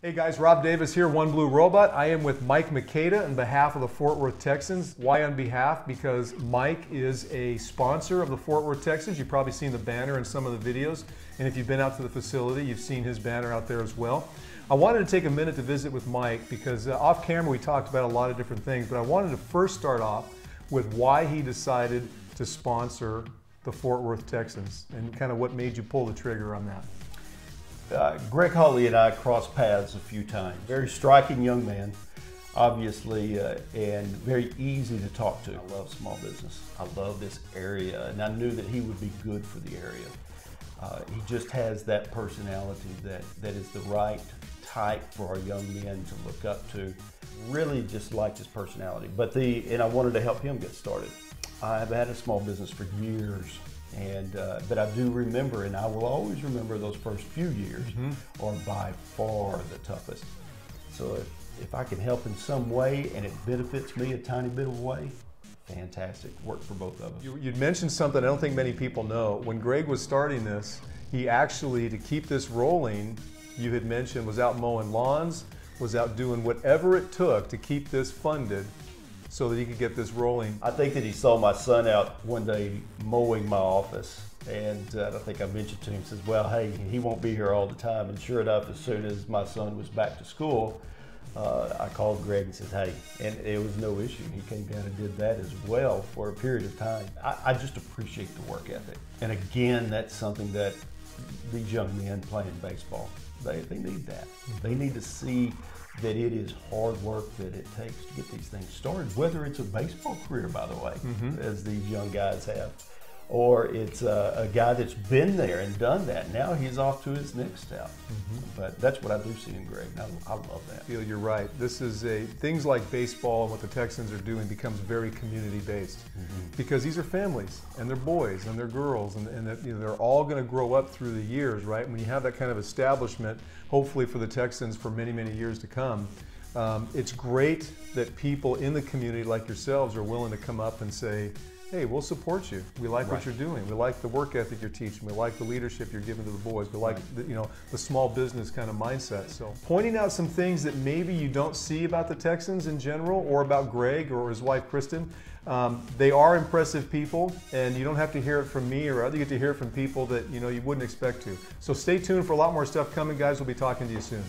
Hey guys, Rob Davis here, One Blue Robot. I am with Mike McAda on behalf of the Fort Worth Texans. Why on behalf? Because Mike is a sponsor of the Fort Worth Texans. You've probably seen the banner in some of the videos. And if you've been out to the facility, you've seen his banner out there as well. I wanted to take a minute to visit with Mike because off camera we talked about a lot of different things, but I wanted to first start off with why he decided to sponsor the Fort Worth Texans and kind of what made you pull the trigger on that. Greg Hawley and I crossed paths a few times. Very striking young man, obviously, and very easy to talk to. I love small business. I love this area, and I knew that he would be good for the area. He just has that personality that is the right type for our young men to look up to. Really just liked his personality. And I wanted to help him get started. I've had a small business for years. But I do remember, and I will always remember, those first few years are by far the toughest. So if I can help in some way and it benefits me a tiny bit of way, fantastic. Work for both of us. You'd mentioned something I don't think many people know. When Greg was starting this, he actually, to keep this rolling, you had mentioned, was out mowing lawns, was out doing whatever it took to keep this funded so that he could get this rolling. I think that he saw my son out one day mowing my office, and I think I mentioned to him, says, well, hey, he won't be here all the time. And sure enough, as soon as my son was back to school, I called Greg and said, hey, and it was no issue. He came down and did that as well for a period of time. I just appreciate the work ethic. And again, that's something that these young men playing baseball, they need that. They need to see that it is hard work that it takes to get these things started, whether it's a baseball career, by the way, as these young guys have, or it's a guy that's been there and done that. Now he's off to his next step. But that's what I do see in Greg, and I love that. You're right. This is things like baseball and what the Texans are doing becomes very community-based because these are families, and they're boys, and they're girls, and they're all going to grow up through the years, right? When you have that kind of establishment, hopefully for the Texans for many, many years to come, it's great that people in the community like yourselves are willing to come up and say, hey, we'll support you. We like what you're doing. We like the work ethic you're teaching. We like the leadership you're giving to the boys. We like the small business kind of mindset. So pointing out some things that maybe you don't see about the Texans in general or about Greg or his wife Kristen. They are impressive people, and you don't have to hear it from me or other. You get to hear it from people that you wouldn't expect to. So stay tuned for a lot more stuff coming, guys. We'll be talking to you soon.